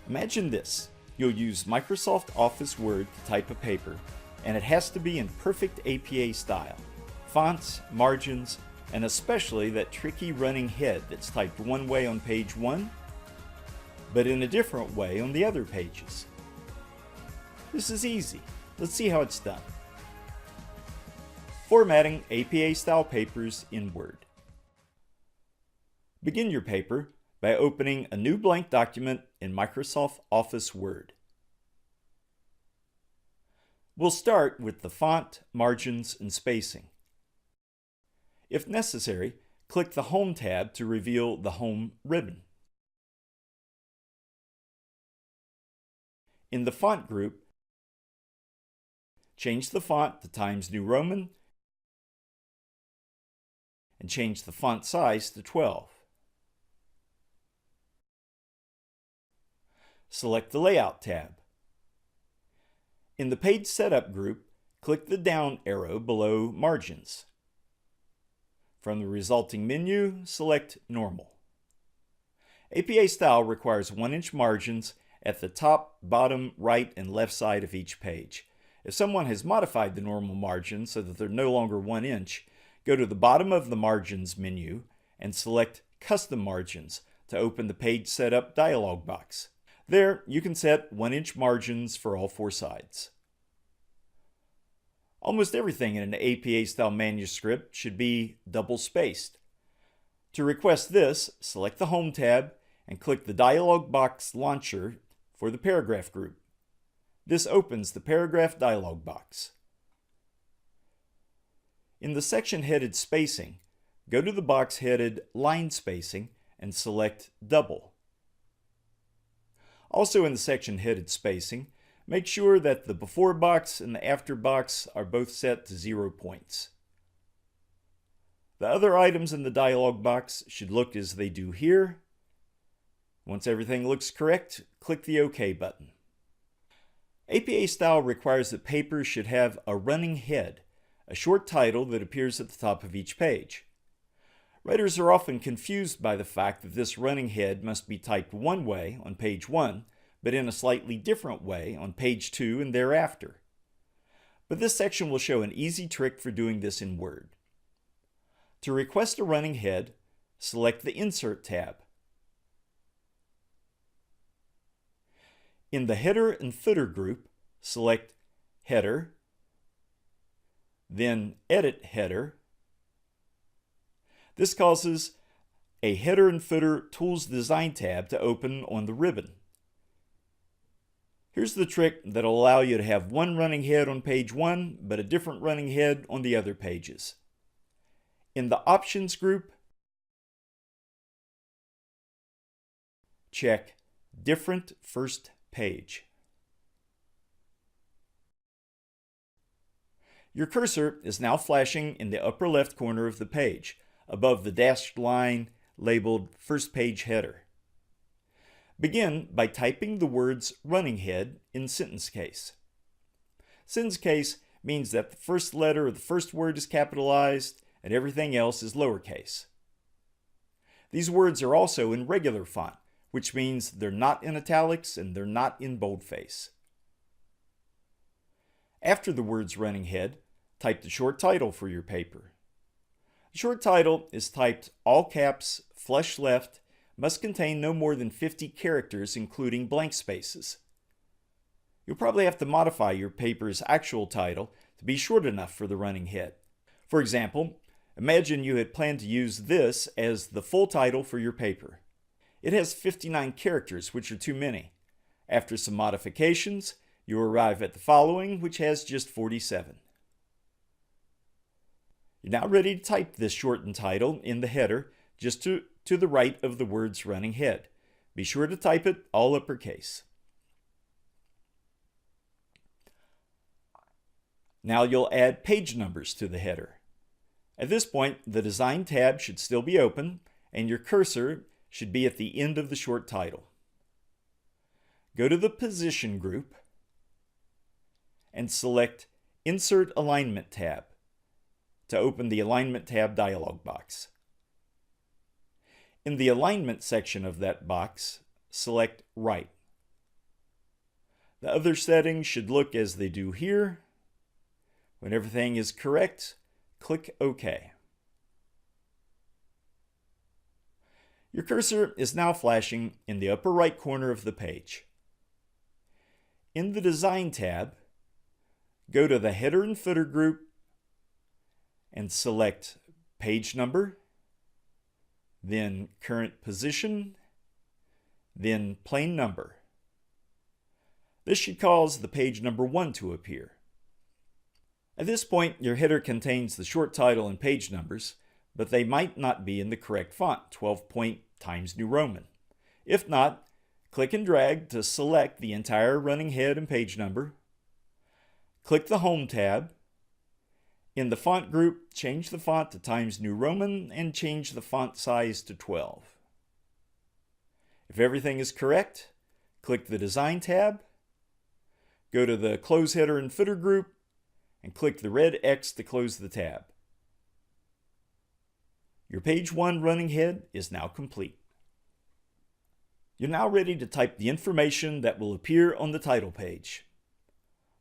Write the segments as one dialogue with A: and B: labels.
A: Imagine this. You'll use Microsoft Office Word to type a paper, and it has to be in perfect APA style. Fonts, margins, and especially that tricky running head that's typed one way on page 1, but in a different way on the other pages. This is easy. Let's see how it's done. Formatting APA style papers in Word. Begin your paper by opening a new blank document in Microsoft Office Word. We'll start with the font, margins, and spacing. If necessary, click the Home tab to reveal the Home ribbon. In the font group, change the font to Times New Roman and change the font size to 12. Select the Layout tab. In the Page Setup group, click the down arrow below Margins. From the resulting menu, select Normal. APA style requires 1-inch margins at the top, bottom, right, and left side of each page. If someone has modified the normal margin so that they're no longer 1 inch, go to the bottom of the Margins menu and select Custom Margins to open the Page Setup dialog box. There, you can set 1-inch margins for all 4 sides. Almost everything in an APA-style manuscript should be double-spaced. To request this, select the Home tab and click the dialog box launcher for the paragraph group. This opens the paragraph dialog box. In the section headed Spacing, go to the box headed Line Spacing and select Double. Also in the section headed Spacing, make sure that the before box and the after box are both set to 0 points. The other items in the dialog box should look as they do here. Once everything looks correct, click the OK button. APA style requires that papers should have a running head, a short title that appears at the top of each page. Writers are often confused by the fact that this running head must be typed one way on page 1, but in a slightly different way on page 2 and thereafter. But this section will show an easy trick for doing this in Word. To request a running head, select the Insert tab. In the Header and Footer group, select Header, then Edit Header. This causes a Header and Footer Tools Design tab to open on the ribbon. Here's the trick that will allow you to have one running head on page 1, but a different running head on the other pages. In the Options group, check Different First Page. Your cursor is now flashing in the upper left corner of the page, above the dashed line labeled First Page Header. Begin by typing the words running head in sentence case. Sentence case means that the first letter of the first word is capitalized and everything else is lowercase. These words are also in regular font, which means they're not in italics and they're not in boldface. After the words running head, type the short title for your paper. The short title is typed all caps, flush left, must contain no more than 50 characters including blank spaces. You'll probably have to modify your paper's actual title to be short enough for the running head. For example, imagine you had planned to use this as the full title for your paper. It has 59 characters, which are too many. After some modifications, you arrive at the following, which has just 47. You're now ready to type this shortened title in the header just to the right of the words running head. Be sure to type it all uppercase. Now you'll add page numbers to the header. At this point, the Design tab should still be open and your cursor should be at the end of the short title. Go to the Position group and select Insert Alignment tab to open the Alignment tab dialog box. In the Alignment section of that box, select Right. The other settings should look as they do here. When everything is correct, click OK. Your cursor is now flashing in the upper right corner of the page. In the Design tab, go to the header and footer group and select page number, then current position, then plain number. This should cause the page number 1 to appear. At this point, your header contains the short title and page numbers, but they might not be in the correct font, 12-point Times New Roman. If not, click and drag to select the entire running head and page number. Click the Home tab. In the font group, change the font to Times New Roman and change the font size to 12. If everything is correct, click the Design tab, go to the Close Header and Footer group, and click the red X to close the tab. Your page 1 running head is now complete. You're now ready to type the information that will appear on the title page.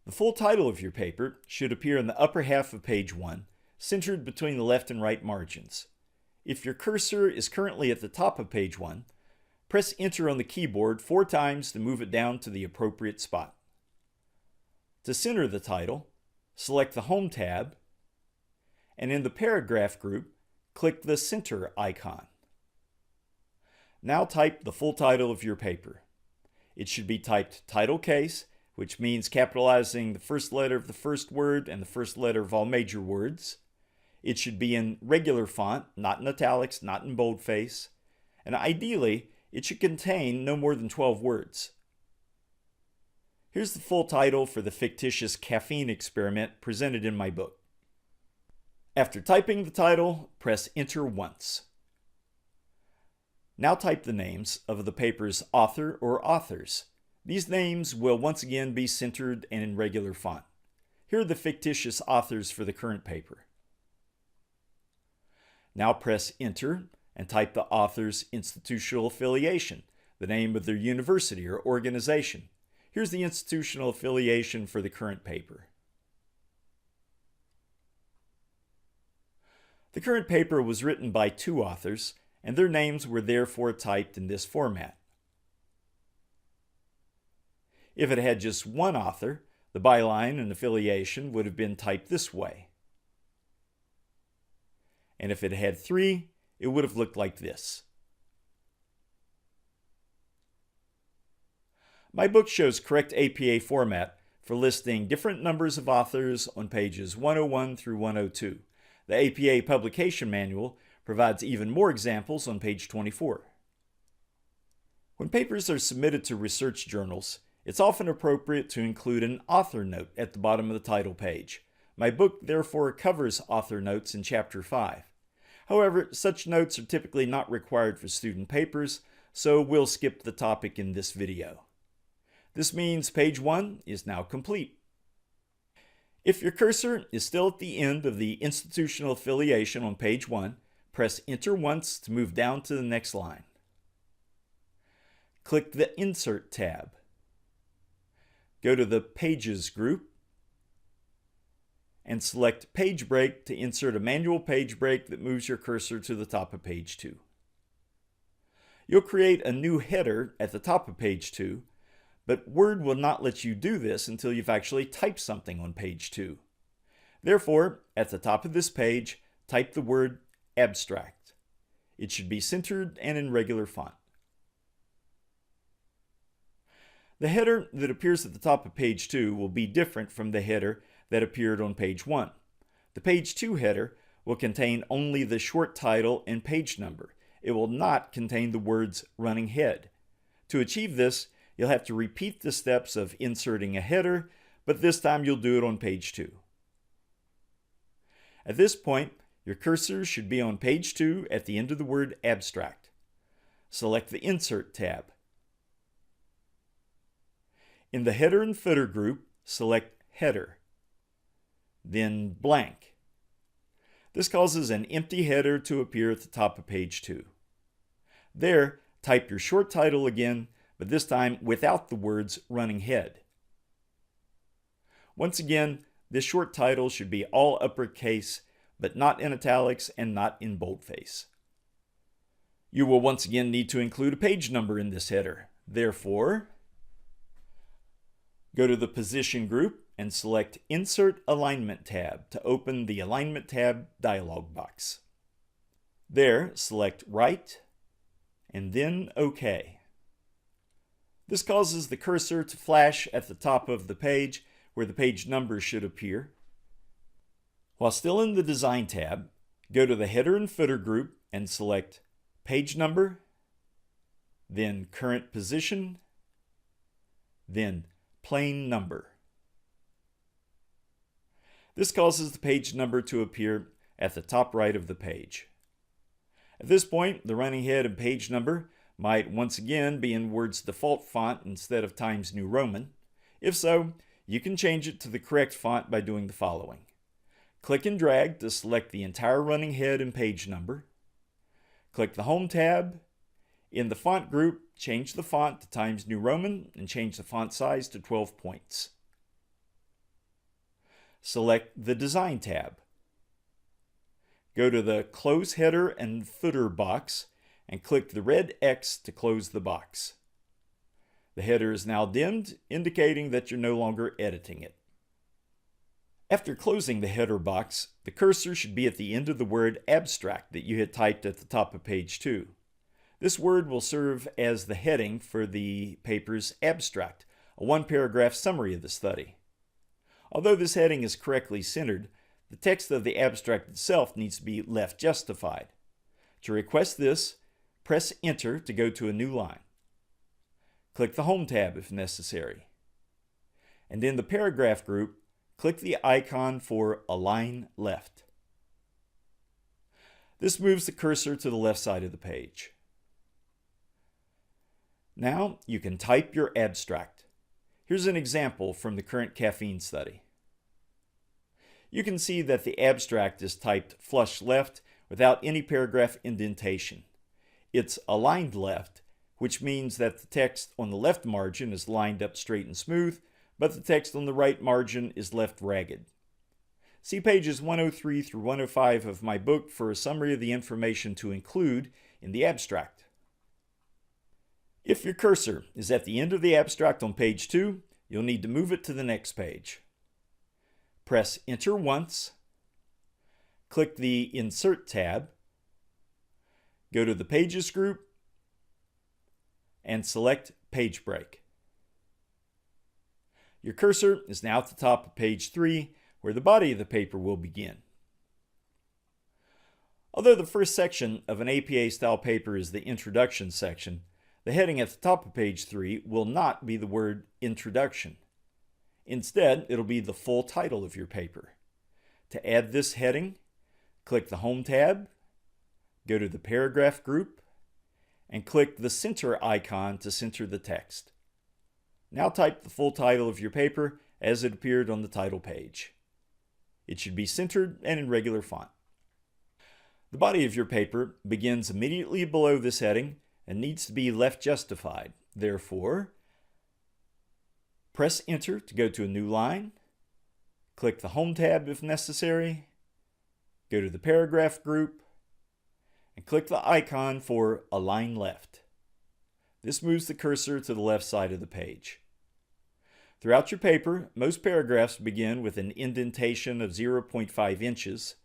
A: The full title of your paper should appear in the upper half of page 1, centered between the left and right margins. If your cursor is currently at the top of page 1, press Enter on the keyboard 4 times to move it down to the appropriate spot. To center the title, select the Home tab, and in the paragraph group, click the Center icon. Now type the full title of your paper. It should be typed title case, which means capitalizing the first letter of the first word and the first letter of all major words. It should be in regular font, not in italics, not in boldface, and ideally, it should contain no more than 12 words. Here's the full title for the fictitious caffeine experiment presented in my book. After typing the title, press Enter once. Now type the names of the paper's author or authors. These names will once again be centered and in regular font. Here are the fictitious authors for the current paper. Now press Enter and type the author's institutional affiliation, the name of their university or organization. Here's the institutional affiliation for the current paper. The current paper was written by 2 authors, and their names were therefore typed in this format. If it had just 1 author, the byline and affiliation would have been typed this way. And if it had 3, it would have looked like this. My book shows correct APA format for listing different numbers of authors on pages 101 through 102. The APA Publication Manual provides even more examples on page 24. When papers are submitted to research journals, it's often appropriate to include an author note at the bottom of the title page. My book therefore covers author notes in Chapter 5. However, such notes are typically not required for student papers, so we'll skip the topic in this video. This means page 1 is now complete. If your cursor is still at the end of the institutional affiliation on page 1, press Enter once to move down to the next line. Click the Insert tab. Go to the Pages group and select Page Break to insert a manual page break that moves your cursor to the top of page 2. You'll create a new header at the top of page 2, but Word will not let you do this until you've actually typed something on page 2. Therefore, at the top of this page, type the word Abstract. It should be centered and in regular font. The header that appears at the top of page 2 will be different from the header that appeared on page 1. The page 2 header will contain only the short title and page number. It will not contain the words running head. To achieve this, you'll have to repeat the steps of inserting a header, but this time you'll do it on page 2. At this point, your cursor should be on page 2 at the end of the word Abstract. Select the Insert tab. In the Header and Footer group, select Header, then Blank. This causes an empty header to appear at the top of page 2. There, type your short title again, but this time without the words running head. Once again, this short title should be all uppercase, but not in italics and not in boldface. You will once again need to include a page number in this header. Therefore, go to the Position group and select Insert Alignment tab to open the Alignment tab dialog box. There, select Right and then OK. This causes the cursor to flash at the top of the page where the page number should appear. While still in the Design tab, go to the Header and Footer group and select Page Number, then Current Position, then Plain Number. This causes the page number to appear at the top right of the page. At this point, the running head and page number might once again be in Word's default font instead of Times New Roman. If so, you can change it to the correct font by doing the following. Click and drag to select the entire running head and page number. Click the Home tab. In the font group, change the font to Times New Roman and change the font size to 12 points. Select the Design tab. Go to the Close Header and Footer box and click the red X to close the box. The header is now dimmed, indicating that you're no longer editing it. After closing the header box, the cursor should be at the end of the word Abstract that you had typed at the top of page 2. This word will serve as the heading for the paper's abstract, a one-paragraph summary of the study. Although this heading is correctly centered, the text of the abstract itself needs to be left justified. To request this, press Enter to go to a new line. Click the Home tab if necessary. And in the Paragraph group, click the icon for Align Left. This moves the cursor to the left side of the page. Now you can type your abstract. Here's an example from the current caffeine study. You can see that the abstract is typed flush left without any paragraph indentation. It's aligned left, which means that the text on the left margin is lined up straight and smooth, but the text on the right margin is left ragged. See pages 103 through 105 of my book for a summary of the information to include in the abstract. If your cursor is at the end of the abstract on page 2, you'll need to move it to the next page. Press Enter once, click the Insert tab, go to the Pages group, and select Page Break. Your cursor is now at the top of page 3, where the body of the paper will begin. Although the first section of an APA-style paper is the Introduction section, the heading at the top of page 3 will not be the word Introduction. Instead, it'll be the full title of your paper. To add this heading, click the Home tab, go to the Paragraph group, and click the Center icon to center the text. Now type the full title of your paper as it appeared on the title page. It should be centered and in regular font. The body of your paper begins immediately below this heading and needs to be left justified. Therefore, press Enter to go to a new line, click the Home tab if necessary, go to the Paragraph group, and click the icon for Align Left. This moves the cursor to the left side of the page. Throughout your paper, most paragraphs begin with an indentation of 0.5 inches.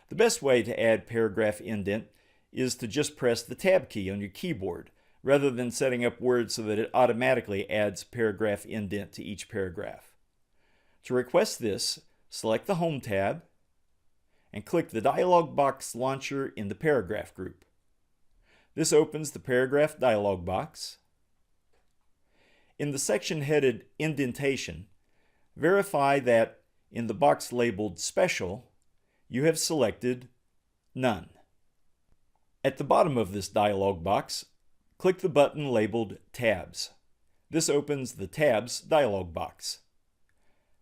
A: The best way to add paragraph indent is to just press the Tab key on your keyboard, rather than setting up Word so that it automatically adds paragraph indent to each paragraph. To request this, select the Home tab and click the dialog box launcher in the Paragraph group. This opens the Paragraph dialog box. In the section headed Indentation, verify that in the box labeled Special, you have selected None. At the bottom of this dialog box, click the button labeled Tabs. This opens the Tabs dialog box.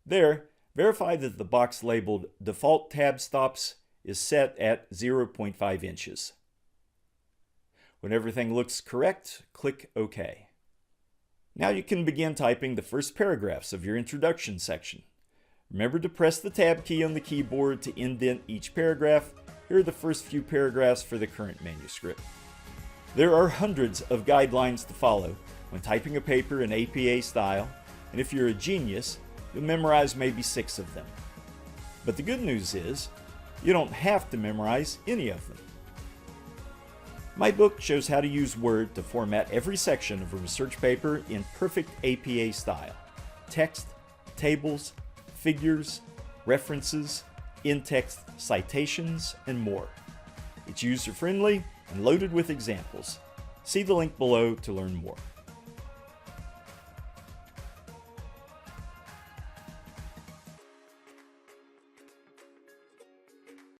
A: There, verify that the box labeled Default Tab Stops is set at 0.5 inches. When everything looks correct, click OK. Now you can begin typing the first paragraphs of your introduction section. Remember to press the Tab key on the keyboard to indent each paragraph. Here are the first few paragraphs for the current manuscript. There are hundreds of guidelines to follow when typing a paper in APA style, and if you're a genius, you'll memorize maybe 6 of them. But the good news is, you don't have to memorize any of them. My book shows how to use Word to format every section of a research paper in perfect APA style. Text, tables, figures, references, in-text citations, and more. It's user-friendly and loaded with examples. See the link below to learn more.